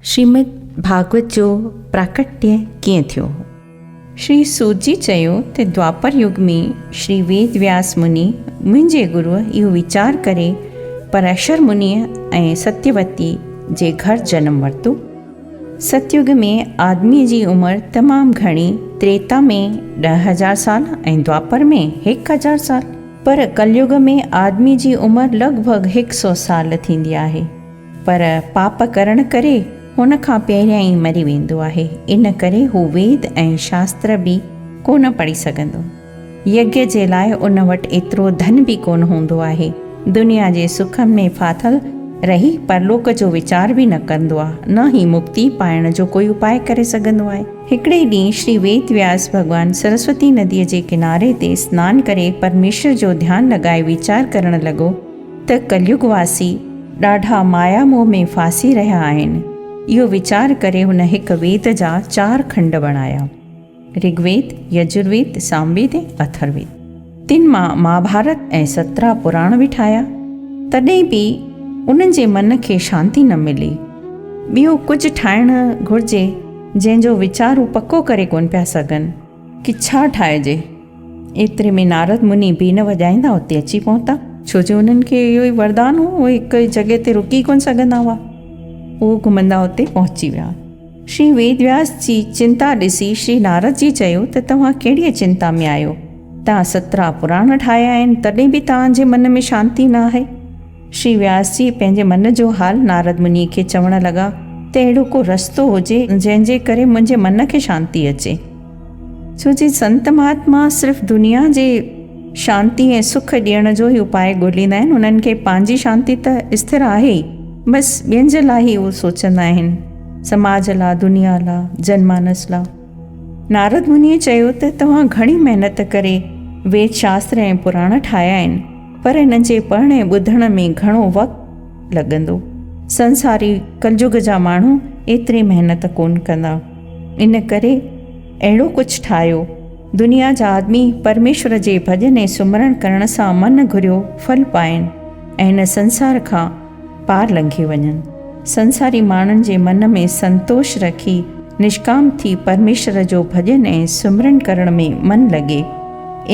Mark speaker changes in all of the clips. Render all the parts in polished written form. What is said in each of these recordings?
Speaker 1: श्रीमद् भागवत जो प्राकट्य कीअं थियो। श्री सूत जी चयो त द्वापर युग में श्री वेद व्यास मुनि मुंहिंजे गुरुअ इहो वीचार करे पराशर मुनीअ ऐं सत्यवती जे घर जनम वरितो। सतयुग में आदमीअ जी उमिरि तमामु घणी, त्रेता में 10,000 साल ऐं द्वापर में 1,000 साल, पर कलयुग में आदमी जी उमिरि लॻभॻि 100 साल थींदी आहे। पर पाप करण करे हुन खां पहिरियां ई मरी वेंदो आहे। इन करे हू वेद ऐं शास्त्र बि कोन पढ़ी सघंदो। यज्ञ जे लाइ उन वटि एतिरो धन बि कोन हूंदो आहे। दुनिया जे सुखनि में फाथल रही परलोक जो वीचार बि न कंदो आहे, न ई मुक्ति पाइण जो कोई उपाय करे सघंदो आहे। हिकिड़े ॾींहुं श्री वेद व्यास भॻवानु सरस्वती नदीअ जे किनारे ते सनानु करे परमेश्वर जो ध्यानु लॻाए वीचार करणु लॻो त कलयुगवासी ॾाढा माया मोह में फासी रहिया आहिनि। इहो वीचार करे हुन हिकु वेद जा 4 खंड बणाया: ऋग्वेद, यजुर्वेद, सामवेद ऐं अथर्वेद। 3 मां महाभारत ऐं 17 पुराण बि ठाहिया। तॾहिं बि उन्हनि जे मन खे शांती न मिली। ॿियो कुझु ठाहिणु घुरिजे जंहिंजो वीचार हू पको करे कोन पिया सघनि कि छा ठाहिजे। एतिरे में नारद मुनि बीन वॼाईंदा उते अची पहुता, छो जो उन्हनि खे इहो ई वरदान हो, उहे हिकु जॻह ते रुकी कोन सघंदा हुआ। उहो घुमंदा उते पहुची विया। श्री वेदव्यास जी चिंता ॾिसी श्री नारद जी चयो त तव्हां कहिड़ी चिंता में आहियो? तव्हां 17 पुराण ठाहिया आहिनि, तॾहिं बि तव्हांजे मन में शांती न आहे। श्री व्यास जी पंहिंजे मन जो हाल नारद मुनि खे चवणु लॻा त अहिड़ो को रस्तो हुजे जंहिंजे करे मुंहिंजे मन खे शांती अचे। छो जे संत महात्मा सिर्फ़ु दुनिया जे शांती ऐं सुख ॾियण जो ई उपाय ॻोल्हींदा आहिनि। उन्हनि खे पंहिंजी शांती त स्थिर आहे ई, बसि ॿियनि जे लाइ ई उहो सोचंदा आहिनि, समाज लाइ, दुनिया लाइ, जनमानस लाइ। नारद मुनिअ चयो त तव्हां घणी महिनत करे वेद शास्त्र ऐं पुराण ठाहिया आहिनि, पर हिन जे पढ़ण ऐं ॿुधण में घणो वक़्तु लॻंदो। संसारी कलयुग जा माण्हू एतिरी महिनत कोन कंदा। इन करे अहिड़ो कुझु ठाहियो दुनिया जा आदमी परमेश्वर जे भॼन ऐं सुमरण करण सां मन घुरियो फल पाइनि ऐं हिन संसार खां पार लंघी वञनि। संसारी माण्हुनि जे मन में संतोष रखी निष्काम थी परमेश्वर जो भॼन ऐं सुमरण करण में मन लॻे।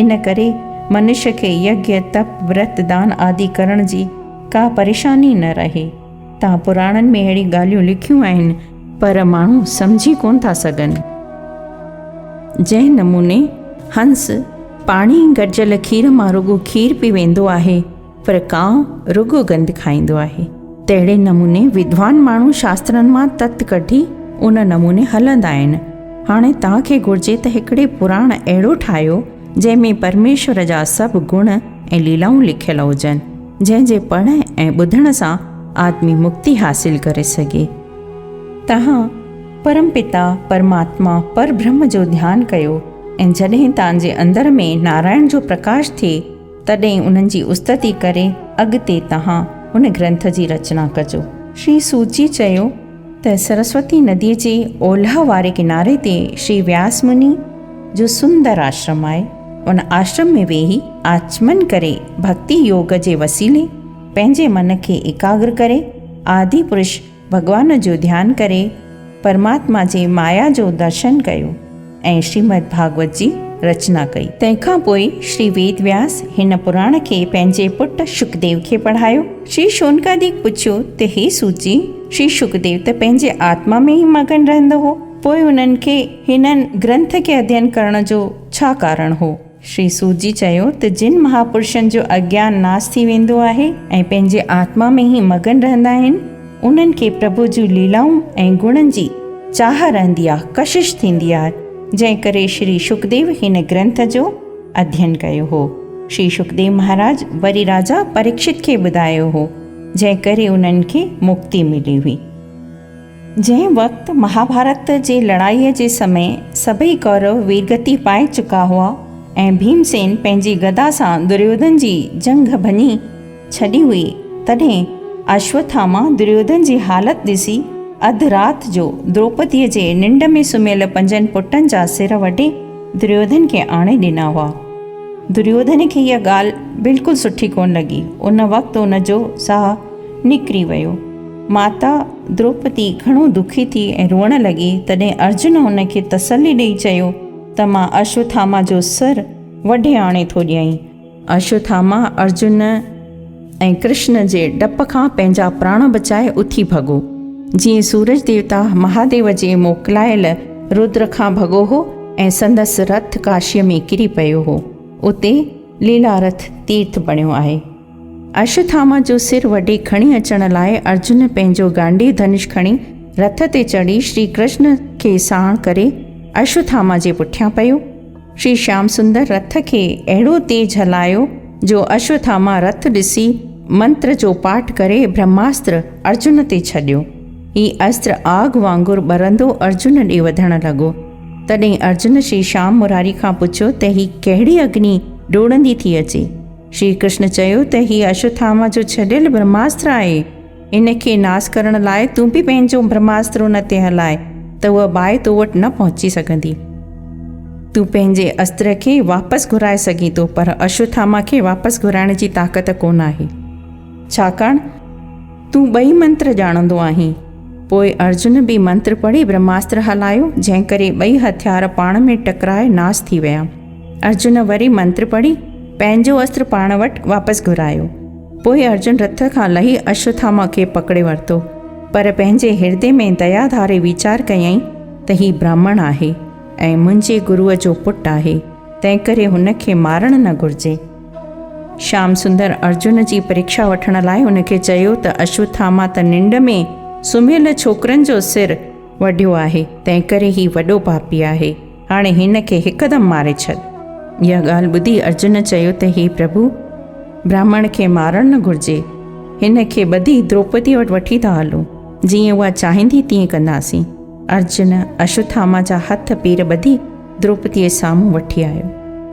Speaker 1: इन करे मनुष्य खे यज्ञ, तप, व्रत, दान आदि करण जी का परेशानी न रहे। तव्हां पुराणनि में अहिड़ी ॻाल्हियूं लिखियूं आहिनि, पर माण्हू सम्झी कोन था सघनि। जंहिं नमूने हंस पाणी गॾिजल खीर मां रुॻो खीर पी वेंदो आहे, पर कांव रुॻो गंद खाईंदो आहे, तहिड़े नमूने विद्वान माण्हू शास्त्रनि मां तत कढी उन नमूने हलंदा आहिनि। हाणे तव्हांखे घुरिजे त हिकिड़े पुराण अहिड़ो ठाहियो जंहिंमें परमेश्वर जा सभु गुण ऐं लीलाऊं लिखियल हुजनि, जंहिंजे पढ़ण ऐं ॿुधण सां आदमी मुक्ति हासिल करे सघे। तव्हां परमपिता परमात्मा पर ब्रह्म जो ध्यानु कयो ऐं जॾहिं तव्हांजे अंदर में नारायण जो प्रकाश थिए तॾहिं उन्हनि जी उस्तति करे अॻिते तव्हां उन ग्रंथ जी रचना कजो। श्री सूत जी चयो त सरस्वती नदीअ जे ओलह वारे किनारे ते श्री व्यास मुनि जो सुंदर आश्रम आहे। उन आश्रम में वेही आचमन करे भक्ति योग जे वसीले पंहिंजे मन खे एकाग्र करे आदि पुरुष भॻवान जो ध्यानु करे परमात्मा जे माया जो दर्शन कयो ऐं श्रीमद् भागवत जी रचना कई। तंहिंखां पोइ श्री वेद व्यास हिन पुराण खे पंहिंजे पुटु शुकदेव खे पढ़ायो। श्री शौनकादिक पुछियो त हे सूत जी, श्री शुकदेव त पंहिंजे आत्मा में ई मगन रहंदो हो, पोइ उन्हनि खे हिननि ग्रंथ खे अध्ययन करण जो छा कारण हो? श्री सूत जी चयो त जिन महापुरुषनि जो अज्ञान नाश थी वेंदो आहे ऐं पंहिंजे आत्मा में ई मगन रहंदा आहिनि, उन्हनि खे प्रभु जूं लीलाऊं ऐं गुणनि जी चाह रहंदी आहे, कशिश थींदी आहे। जंहिं करे श्री शुकदेव हिन ग्रंथ जो अध्ययन कयो हो। श्री शुकदेव महाराज वरी राजा परीक्षित खे ॿुधायो हो, जंहिं करे उन्हनि खे मुक्ति मिली हुई। जंहिं वक़्तु महाभारत जे लड़ाईअ जे समय सभई कौरव वीरगति पाए चुका हुआ ऐं भीमसेन पंहिंजी गदा सां दुर्योधन जी जंग भञी छॾी हुई, तॾहिं अश्वत्थामा दुर्योधन जी हालति ॾिसी अधु राति जो द्रौपदीअ जे निंड में सुम्हियल 5 पुटनि जा सिर वढे दुर्योधन खे आणे ॾिना हुआ। दुर्योधन खे इहा ॻाल्हि बिल्कुलु सुठी कोन लॻी। उन वक़्तु उन जो साहु निकिरी वियो। माता द्रौपदी घणो दुखी थी ऐं रोअण लॻी। तॾहिं अर्जुन हुनखे तसली ॾेई चयो त मां अश्वत्थामा जो सर वढे आणे थो ॾियईं। अश्वत्थामा अर्जुन ऐं कृष्ण जे डप खां पंहिंजा प्राण बचाए उथी भॻो। जीअं सूरज देवता महादेव जे मोकिलायल रुद्र खां भॻो हो ऐं संदसि रथ काशीअ में किरी पियो हो, उते लीलारथ तीर्थ बणियो आहे। अश्वत्थामा जो सिर वॾे खणी अचण लाइ अर्जुन पंहिंजो गांडी धनुष खणी रथ ते चढ़ी श्री कृष्ण खे साण करे अश्वत्थामा जे पुठियां पियो। श्री श्याम सुंदर रथ खे अहिड़ो तेज हलायो जो अश्वत्थामा रथ ॾिसी मंत्र जो पाठ करे ब्रह्मास्त्र अर्जुन ते छॾियो। ही अस्त्र आग वांगुरु ॿरंदो अर्जुन ॾे वधण लॻो। तॾहिं अर्जुन श्री श्याम मुरारी खां पुछियो त ही कहिड़ी अग्नि ॾोड़ंदी थी अचे। श्री कृष्ण चयो त ही अश्वत्थामा जो छॾियल ब्रह्मास्त्र आहे। इन खे नास करण लाइ तूं बि पंहिंजो ब्रह्मास्त्र उन ते हलाए त उहा बाहि तो वटि न पहुची सघंदी। तूं पंहिंजे अस्त्र खे वापसि घुराए सघीं थो, पर अश्वत्थामा खे वापसि घुराइण जी ताक़त कोन आहे, छाकाणि तूं ॿई मंत्र ॼाणंदो आहीं। पोइ अर्जुन बि मंत्र पढ़ी ब्रह्मास्त्र हलायो, जंहिं करे ॿई हथियार पाण में टकराए नास थी विया। अर्जुन वरी मंत्र पढ़ी पंहिंजो अस्त्र पाण वटि वापसि घुरायो। पोइ अर्जुन रथ खां लही अश्वत्थामा खे पकड़े वरितो, पर पंहिंजे हृदय में दया धारे वीचार कयईं त ही ब्राह्मण आहे ऐं मुंहिंजे गुरुअ जो पुटु आहे, तंहिं करे हुन खे मारणु न घुरिजे। श्याम सुंदर अर्जुन जी परीक्षा वठण लाइ हुनखे चयो त अश्वत्थामा त निंड में सुम्हियल छोकिरनि जो सिर वढियो आहे, तंहिं करे ही वॾो पापी आहे। हाणे हिन खे हिकदमि मारे छॾ। इहा ॻाल्हि ॿुधी अर्जुन चयो त हे प्रभु, ब्राह्मण खे मारणु न घुरिजे, हिन खे ॿधी द्रौपदी वटि वठी था हलूं, जीअं उहा चाहींदी तीअं कंदासीं। अर्जुन अश्वत्थामा जा हथ पेर ॿधी द्रौपदीअ साम्हूं वठी आयो।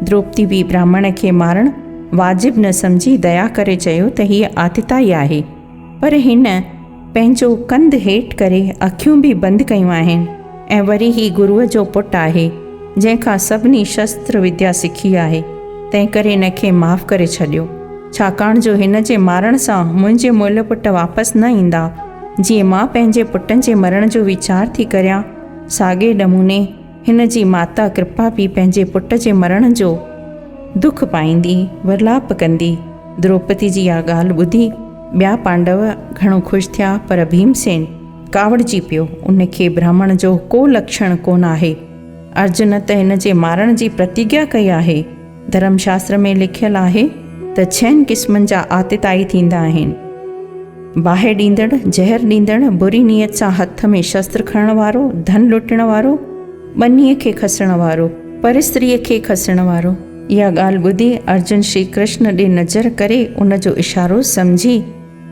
Speaker 1: द्रौपदी बि ब्राह्मण खे मारणु वाजिबु न सम्झी दया करे चयो त हीअ आतिताई आहे, पर हिन पंहिंजो कंध हेठि करे अखियूं बि बंदि कयूं आहिनि ऐं वरी ही गुरुअ जो पुटु आहे, जंहिंखां सभिनी शस्त्र विद्या सिखी आहे, तंहिं करे हिन खे माफ़ु करे छॾियो, छाकाणि जो हिन जे मारण सां मुंहिंजे मुअल पुट वापसि न ईंदा। जीअं मां पंहिंजे पुटनि जे मरण जो वीचार थी करियां, साॻे नमूने हिन जी माता कृपा बि पंहिंजे पुट जे मरण जो दुख पाईंदी, विरलाप कंदी। द्रौपदी जी इहा ॻाल्हि ॿुधी ॿिया पांडव घणो ख़ुशि थिया, पर भीमसेन कावड़जी पियो। उनखे ब्राह्मण जो को लक्षण कोन आहे। अर्जुन त हिन जे मारण जी प्रतिज्ञा कई आहे। धर्मशास्त्र में लिखियलु आहे त 6 क़िस्मनि जा आतिताई थींदा आहिनि: बाहि ॾींदड़, ज़हर ॾींदड़, बुरी नियत सां हथ में शस्त्र खणण वारो, धन लुटण वारो, ॿनीअ खे खसण वारो, परिस्त्रीअ खे खसण वारो। इहा ॻाल्हि ॿुधी अर्जुन श्री कृष्ण ॾे नज़र करे उन जो इशारो सम्झी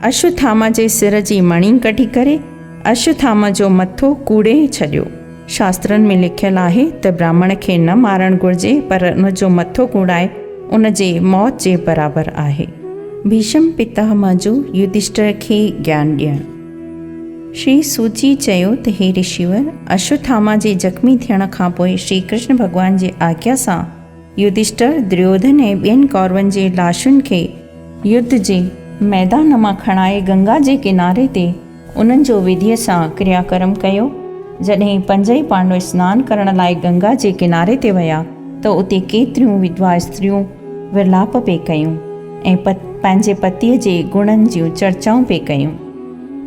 Speaker 1: अश्वत्थामा जे सिर जी मणी कढी करे अश्वत्थामा जो मथो कूड़े छॾियो। शास्त्रनि में लिखियलु आहे त ब्राह्मण खे न मारणु घुरिजे, पर उन जो मथो कूड़ाए उन जे मौत जे बराबरि आहे। भीष्म पितामह जो युधिष्ठिर खे ज्ञान ॾियणु। श्री सूजी चयो त हे ऋषिवर, अश्वत्थामा जे ज़ख़्मी थियण खां पोइ श्री कृष्ण भॻवान जे आज्ञा सां युधिष्ठिर, दुर्योधन ऐं ॿियनि कौरवनि जे लाशुनि खे युद्ध जे मैदान मां खणाए गंगा जे किनारे ते उन्हनि जो विधीअ सां क्रियाक्रम कयो। जॾहिं 5 पांडव सनानु करण लाइ गंगा जे किनारे ते विया त उते केतिरियूं विधवा स्त्रियूं विरलाप पे कयूं ऐं पंहिंजे पतीअ जे गुणनि जूं चर्चाऊं पे कयूं।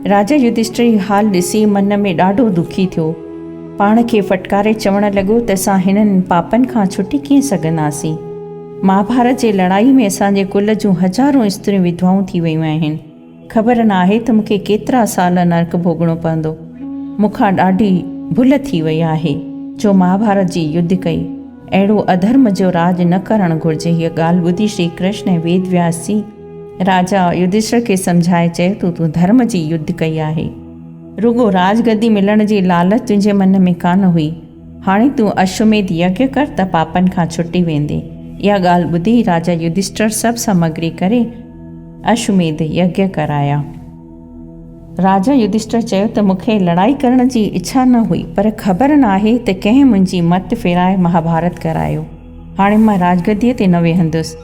Speaker 1: राजा युधिष्ठिर हाल ॾिसी मन में ॾाढो दुखी थियो। पाण खे फटकारे चवणु लॻो त असां हिननि पापनि खां छुटी कीअं सघंदासीं। महाभारत जे लड़ाई में असांजे कुल जूं हज़ारों स्त्रियूं विधवाऊं थी वियूं आहिनि। ख़बर न आहे त मूंखे केतिरा साल नर्क भोगणो पवंदो। मूंखां ॾाढी भुल थी वई आहे जो महाभारत जी युद्ध कई। अहिड़ो अधर्म जो राज न करणु घुरिजे। हीअ ॻाल्हि ॿुधी श्री कृष्ण ऐं वेद व्यास जी राजा युधिष्ठिर खे सम्झाए चयो तूं धर्म जी युद्ध कई आहे। रुगो राजगद्दी मिलण जी लालच तुंहिंजे मन में कान हुई। हाणे तूं अश्वमेध यज्ञ कर त पापनि खां छुटी वेंदे। इहा ॻाल्हि ॿुधी राजा युधिष्ठिर सभु सामग्री करे अश्वमेध यज्ञ कराया। राजा युधिष्ठिर चयो त मूंखे लड़ाई करण जी इच्छा न हुई, पर ख़बर न आहे त कंहिं मुंहिंजी मत फेराए महाभारत करायो। हाणे मां राजगद्दीअ ते न वेहंदुसि।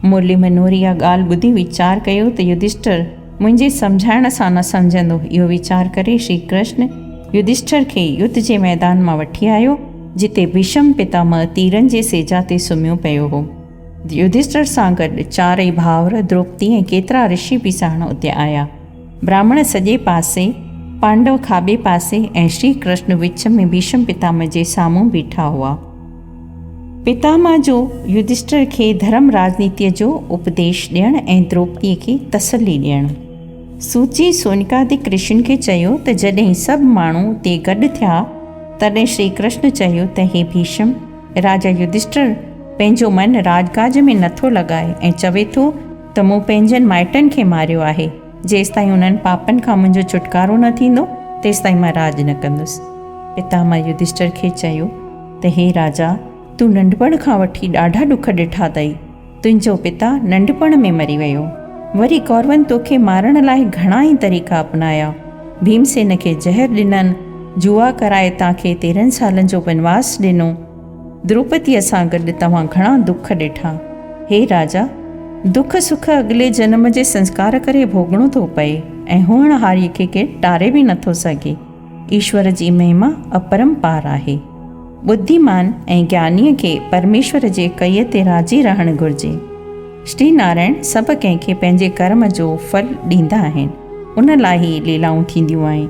Speaker 1: मुरली मनोहरी इहा ॻाल्हि ॿुधी वीचार कयो त युधिष्ठिर मुंहिंजे सम्झाइण सां न सम्झंदो, इहो वीचार करे श्री कृष्ण युधिष्ठिर खे युद्ध जे मैदान मां वठी आयो, जिते भीष्म पितामह तीरनि जे सेजा ते सुम्हियो पियो हो। युधिष्ठिर सां गॾु चारई भाउर, द्रौपदी ऐं केतिरा ऋषि बि साण उते आया। ब्राह्मण सॼे पासे, पांडव खाॿे पासे ऐं श्री कृष्ण विच में भीष्म पितामह जे साम्हूं बीठा हुआ। पितामह जो युधिष्ठिर खे धर्म राजनीतिअ जो उपदेश ॾियणु ऐं द्रौपदीअ खे तसली ॾियणु। सूची सोनिकादिक ऋषियुनि खे चयो त जॾहिं सभु माण्हू ते गॾु थिया, तॾहिं श्री कृष्ण चयो त हे भीष्म, राजा युधिष्ठिर पंहिंजो मन राजकाज में नथो लॻाए ऐं चवे थो त मूं पंहिंजनि माइटनि खे मारियो आहे। जेसिताईं उन्हनि पापनि खां मुंहिंजो छुटकारो न थींदो, तेसिताईं मां राज न कंदुसि। पितामह युधिष्ठिर खे चयो त हे राजा, तूं नंढपण खां वठी ॾाढा ॾुख ॾिठा अथई। तुंहिंजो पिता नंढपण में मरी वियो। वरी कौरवनि तोखे मारण लाइ घणा ई तरीक़ा अपनाया। भीमसेन खे ज़हर ॾिननि, जुआ कराए तव्हांखे 13 सालनि जो वनवास ॾिनो। द्रौपदीअ सां गॾु तव्हां घणा दुख ॾिठा। हे राजा, दुख सुख अॻिले जन्म जे संस्कार करे भोगणो थो पए ऐं होणहारीअ खे केरु टारे बि नथो सघे। ईश्वर जी महिमा अपरंपार आहे। बुद्धिमान ऐं ज्ञानीअ खे परमेश्वर जे कईअ ते राज़ी रहणु घुरिजे। श्री नारायण सभु कंहिंखे पंहिंजे कर्म जो फल ॾींदा आहिनि। उन लाइ ई लीलाऊं थींदियूं आहिनि।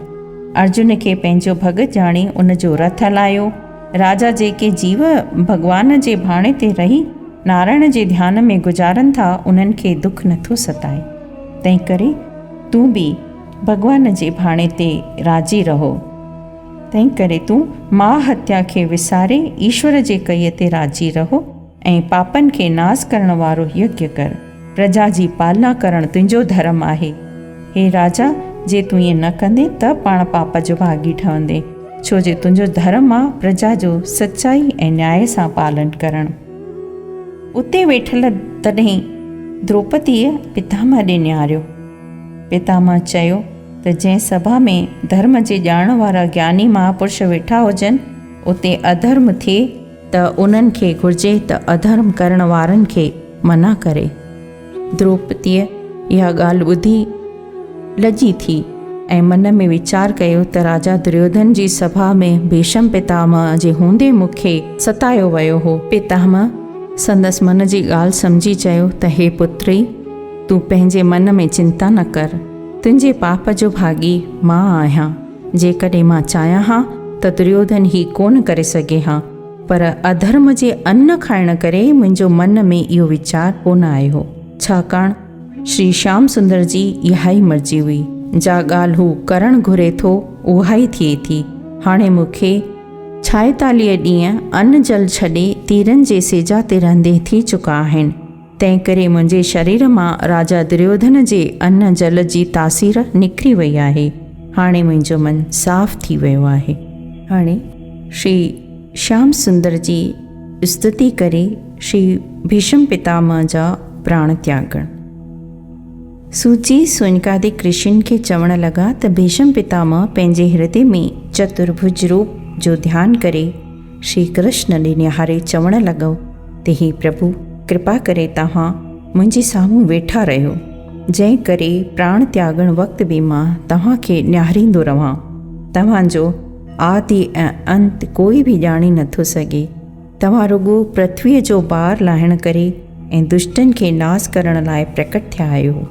Speaker 1: अर्जुन खे पंहिंजो भॻत ॼाणे उन जो रथ हलायो। राजा जेके जीव भॻवान जे भाणे ते रही नारायण जे ध्यान में गुज़ारनि था, उन्हनि खे दुख नथो सताए। तंहिं करे तूं बि भॻवान जे भाणे ते राज़ी रहो। तंहिं करे तूं मां हत्या खे विसारे ईश्वर जे कईअ ते राज़ी रहो ऐं पापनि खे नास करण वारो यज्ञ कर। प्रजा जी पालना करणु तुंहिंजो धर्म आहे। हे राजा, जे तूं ईअं न कंदे त पाण पाप जो भागी ठहंदे, छो जे तुंहिंजो धर्म आहे प्रजा जो सचाई ऐं न्याय सां पालन करणु। उते वेठल तॾहिं द्रौपदीअ पितामह ॾे निहारियो। पितामह चयो त जंहिं सभा में धर्म जे ॼाण वारा ज्ञानी महापुरुष वेठा हुजनि, उते अधर्म थिए त उन्हनि खे घुरिजे त अधर्म करण वारनि खे मना करे। द्रौपदीअ इहा ॻाल्हि ॿुधी लजी थी ऐं मन में वीचार कयो त राजा दुर्योधन जी सभा में भीष्म पितामह जे हूंदे मूंखे सतायो वियो हो। पितामह संदसि मन जी ॻाल्हि सम्झी चयो त हे पुत्री, तूं पंहिंजे मन में चिंता न कर। तुंहिंजे पाप जो भागी मां आहियां। जेकॾहिं मां चाहियां हा त दुर्योधन ही कोन करे सघे हा, पर अधर्म जे अन्न खाइण करे मुंहिंजो मन में इहो वीचार कोन आयो, छाकाणि श्री श्याम सुंदर जी इहा ई मर्ज़ी हुई। जा ॻाल्हि हू करणु घुरे थो, उहा ई थिए थी। हाणे मूंखे 46 ॾींहं अन्न जल छॾे तीरनि जे सेजा ते रहंदे थी चुका आहिनि। तंहिं करे मुंहिंजे शरीर मां राजा दुर्योधन जे अन्न जल जी तासीर निकिरी वई आहे। हाणे मुंहिंजो मन साफ़ थी वियो आहे। हाणे श्री श्याम सुंदर जी स्तुति करे श्री भीष्म पितामह जा प्राण त्यागण। सूची सोनिकादिक ऋषियुनि खे चवणु लॻा त भीष्म पितामह पंहिंजे हृदय में चतुर्भुज रूप जो ध्यानु करे श्री कृष्ण ॾे निहारे चवणु लॻो त हे प्रभु, कृपा करे तव्हां मुंहिंजे साम्हूं वेठा रहियो, जंहिं करे प्राण त्यागण वक़्तु बि मां तव्हांखे निहारींदो रहां। तव्हांजो आदि ऐं अंत कोई बि ॼाणी नथो सघे। तव्हां रुॻो पृथ्वीअ जो भार लाहिण करे ऐं दुष्टनि खे नास करण लाइ प्रकट थिया आहियो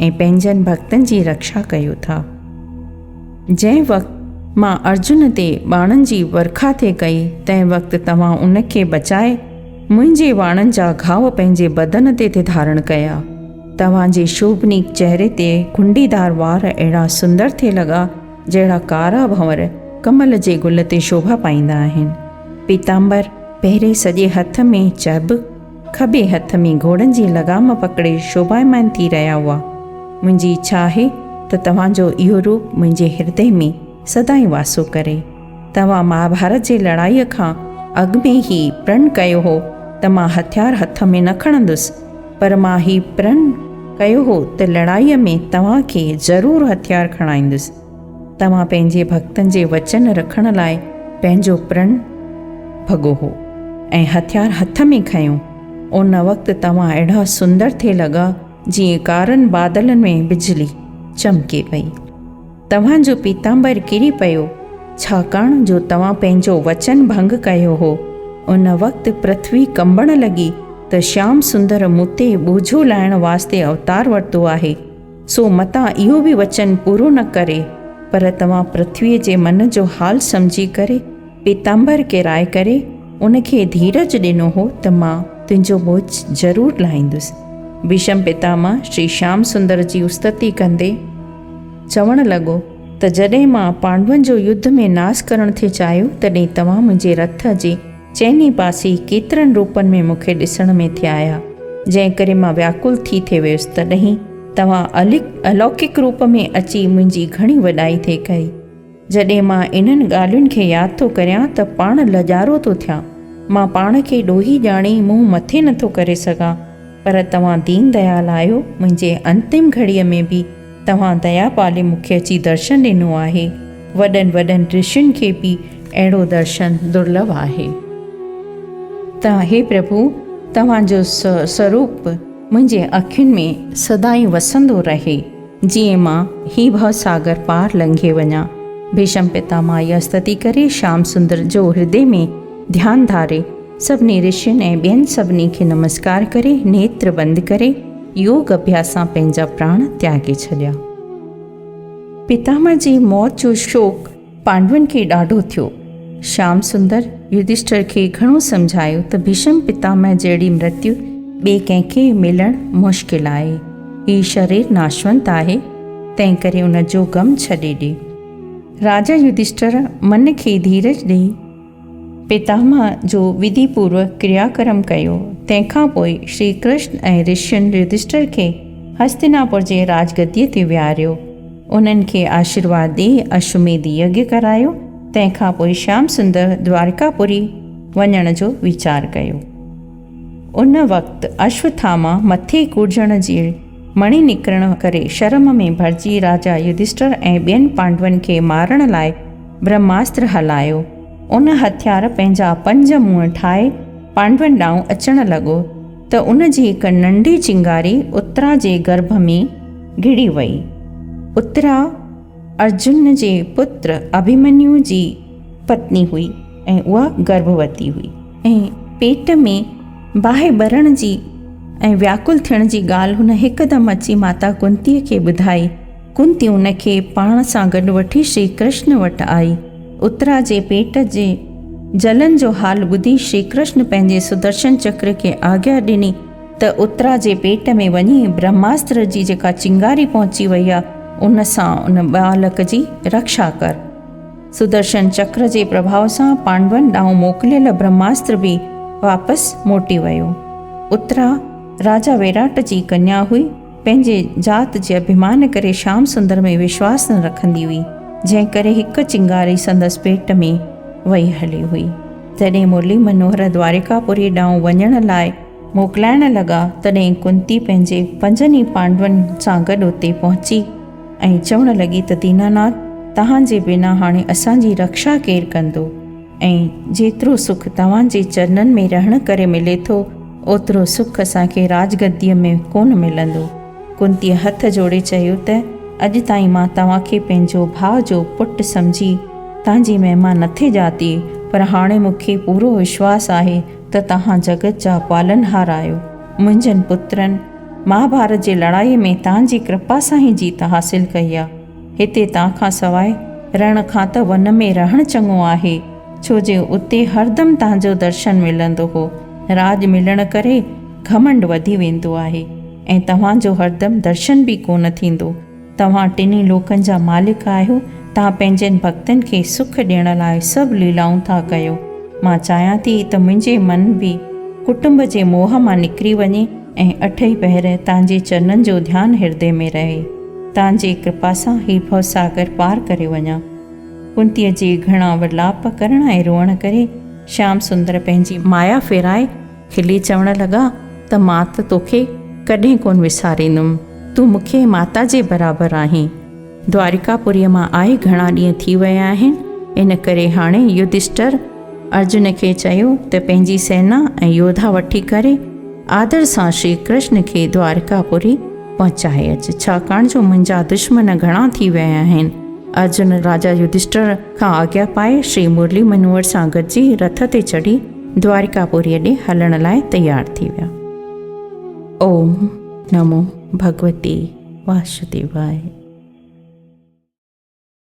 Speaker 1: ऐं पंहिंजनि भक्तनि जी रक्षा कयो था। जंहिं वक़्तु मां अर्जुन ते बाणनि जी वर्खा ते कई, तंहिं वक़्तु तव्हां उनखे बचाए मुंहिंजे वाणनि जा घाव पंहिंजे बदन ते धारण कया। तव्हांजे शोभनीक चहिरे ते कुंडीदार वार अहिड़ा सुंदर थिए लॻा जहिड़ा कारा भंवर कमल जे गुल ते शोभा पाईंदा आहिनि। पीताम्बर पहिरें सॼे हथ में चब, खॿे हथ में घोड़नि जी लॻाम पकड़े शोभायमान थी रहिया हुआ। मुंहिंजी इच्छा आहे त तव्हांजो इहो रूप मुंहिंजे हृदय में सदाईं वासो करे। तव्हां महाभारत जे लड़ाईअ खां अॻु में ही प्रण कयो हो त मां हथियार हथ में न खणंदुसि, पर मां ही प्रण कयो हो त लड़ाईअ में तव्हांखे ज़रूरु हथियार खणाईंदुसि। तव्हां पंहिंजे भक्तनि जे वचन रखण लाइ पंहिंजो प्रण भॻो हो ऐं हथियार हथ में खयो। उन वक़्तु तव्हां अहिड़ा सुंदर थिए लॻा जीअं कारनि बादलनि में बिजली। चमके पई। तव्हांजो पीतांबर किरी पियो, छाकाणि जो तव्हां पंहिंजो वचन भंग कयो हो। उन वक़्तु पृथ्वी कंबण लॻी त श्याम सुंदर मूं ते बोझो लाहिण वास्ते अवतार वरितो आहे। सो मता इहो बि वचन पूरो न करे, पर तव्हां पृथ्वीअ जे मन जो हाल सम्झी करे पीतांबर किराए करे उनखे धीरज ॾिनो हो त मां तुंहिंजो बोझ ज़रूरु लाहींदुसि। भीष्म पितामह श्री श्याम सुंदर जी उस्तति कंदे चवणु लॻो त जॾहिं मां पांडवनि जो युद्ध में नाश करणु थे चाहियो, तॾहिं तव्हां मुंहिंजे रथ जे चइनी पासे केतिरनि रूपनि में मूंखे ॾिसण में थिया आया, जंहिं करे मां व्याकुल थी थिए वियुसि। तॾहिं तव्हां अलौकिक रूप में अची मुंहिंजी घणी वॾाई थे कई। जॾहिं मां इन्हनि ॻाल्हियुनि खे यादि थो करियां त पाण लजारो थो थियां। मां पाण खे ॾोही ॼाणी मुंहुं मथे नथो करे सघां, पर तव्हां दीन दयाल आहियो। मुंहिंजे अंतिम घड़ीअ में बि तव्हां दया पाले मूंखे अची दर्शन ॾिनो आहे। वॾनि वॾनि ऋषियुनि खे बि अहिड़ो दर्शन दुर्लभ आहे। त हे प्रभु, तव्हांजो स्वरूप मुंहिंजे अखियुनि में सदाईं वसंदो रहे, जीअं मां ही भवसागर पार लंघे वञा। भीष्म पितामह इहा स्तुति करे श्याम सुंदर जो हृदय में ध्यानु धारे सभिनी ऋषियुनि ऐं ॿियनि सभिनी खे नमस्कार करे नेत्र बंदि करे योग अभ्यास सां पंहिंजा प्राण त्यागे छॾिया। पितामह जी मौत जो शोक पांडवनि खे ॾाढो थियो। श्याम सुंदर युधिष्ठिर खे घणो सम्झायो त भीष्म पितामह जहिड़ी मृत्यु ॿिए कंहिंखे मिलणु मुश्किल आहे। हीउ शरीर नाशवंत आहे, तंहिं करे उन जो ग़म छॾे ॾे। राजा युधिष्ठिर मन खे धीरज ॾेई पितामह जो विधिपूर्वक क्रियाक्रम कयो। तंहिंखां पोइ श्री कृष्ण ऐं ऋषियुनि युधिष्ठिर खे हस्तिनापुर जे राजगद्दीअ ते विहारियो। उन्हनि खे आशीर्वाद ॾेई अश्वमेध यज्ञ करायो। तंहिंखां पोइ श्याम सुंदर द्वारकापुरी वञण जो वीचार कयो। उन वक़्तु अश्वत्थामा मथे कूड़जण जी मणी निकिरण करे शर्म में भरिजी राजा युधिष्ठिर ऐं ॿियनि पांडवनि खे मारण लाइ ब्रह्मास्त्र हलायो। उन हथियार पंहिंजा 5 मुंहं ठाहे पांडवनि ॾांहुं अचणु लॻो त उन जी हिकु नंढी चिंगारी उत्तरा जे गर्भ में घिड़ी वई। उत्तरा अर्जुन जे पुत्र अभिमन्यु जी पत्नी हुई ऐं उहा गर्भवती हुई ऐं पेट में बाहि भरण जी ऐं व्याकुल थियण जी ॻाल्हि हुन हिकदमि अची माता कुंतीअ खे ॿुधाई। कुंती उनखे पाण सां गॾु वठी श्री कृष्ण वटि आई। उत्तरा जे पेट जे जलन जो हाल ॿुधी श्री कृष्ण पंहिंजे सुदर्शन चक्र खे आज्ञा ॾिनी त उत्तरा जे पेट में वञी ब्रह्मास्त्र जी जेका चिंगारी पहुची वई आहे, उन सां उन बालक जी रक्षा कर। सुदर्शन चक्र जे प्रभाव सां पांडवनि ॾांहुं मोकिलियल ब्रह्मास्त्र बि वापसि मोटी वियो। उत्तरा राजा विराट जी कन्या हुई। पंहिंजे जात जे अभिमान करे श्याम सुंदर में विश्वास न रखंदी हुई, जंहिं करे हिकु चिंगारी संदसि पेट में वही हली हुई। जॾहिं मुरली मनोहर द्वारिकापुरी ॾांहुं वञण लाइ मोकिलाइण लॻा, तॾहिं कुंती पंहिंजे 5 पांडवनि सां गॾु उते पहुची ऐं चवणु लॻी त दीनानाथ, तव्हांजे बिना हाणे असांजी रक्षा केरु कंदो ऐं जेतिरो सुख तव्हांजे चरणनि में रहण करे मिले थो, ओतिरो सुख असांखे राजगद्दीअ में कोन मिलंदो। कुंतीअ हथ जोड़े चयो त अॼु ताईं मां तव्हांखे पंहिंजो भाउ जो पुटु सम्झी तव्हांजी महिमा न थे जाती, पर हाणे मूंखे पूरो विश्वास आहे त तव्हां जगत जा पालनहार आहियो। मुंहिंजनि पुत्रनि महाभारत जे लड़ाईअ में तव्हांजी कृपा सां ई जीत हासिल कई आहे। हिते तव्हांखां सवाइ रण खां त वन में रहणु चङो आहे, छो जे उते हरदम तव्हांजो दर्शन मिलंदो हो। राज मिलण करे घमंड वधी वेंदो आहे ऐं तव्हांजो हरदम दर्शन बि कोन थींदो। तव्हां टिनी लोकनि जा मालिक आहियो। तव्हां पंहिंजनि भक्तनि खे सुख ॾियण लाइ सभु लीलाऊं था कयो। मां चाहियां थी त मुंहिंजे मन बि कुटुंब जे मोह मां निकिरी वञे ऐं 8 पहर तव्हांजे चरणनि जो ध्यानु हृदय में रहे। तव्हांजे कृपा सां ही भवसागर पार करे वञा। कुंतीअ जे घणा विलाप करण ऐं रोअण करे श्याम सुंदर पंहिंजी माया फेराए खिली चवणु लॻा त मां त तोखे कॾहिं कोन विसारींदुमि। तूं मूंखे माता जे बराबरि आहीं। द्वारिकापुरीअ मां आए घणा ॾींहं थी विया आहिनि, इन करे हाणे युधिष्ठिर अर्जुन खे चयो त पंहिंजी सेना ऐं योद्धा वठी करे आदर सां श्री कृष्ण खे द्वारकापुरी पहुचाए अच, छाकाणि जो मुंहिंजा दुश्मन घणा थी विया आहिनि। अर्जुन राजा युधिष्ठिर खां आज्ञा पाए श्री मुरली मनोहर सां गॾिजी रथ ते चढ़ी द्वारिकापुरी ॾे हलण लाइ तैयार थी विया। ओम नमो भगवते वासुदेवाय।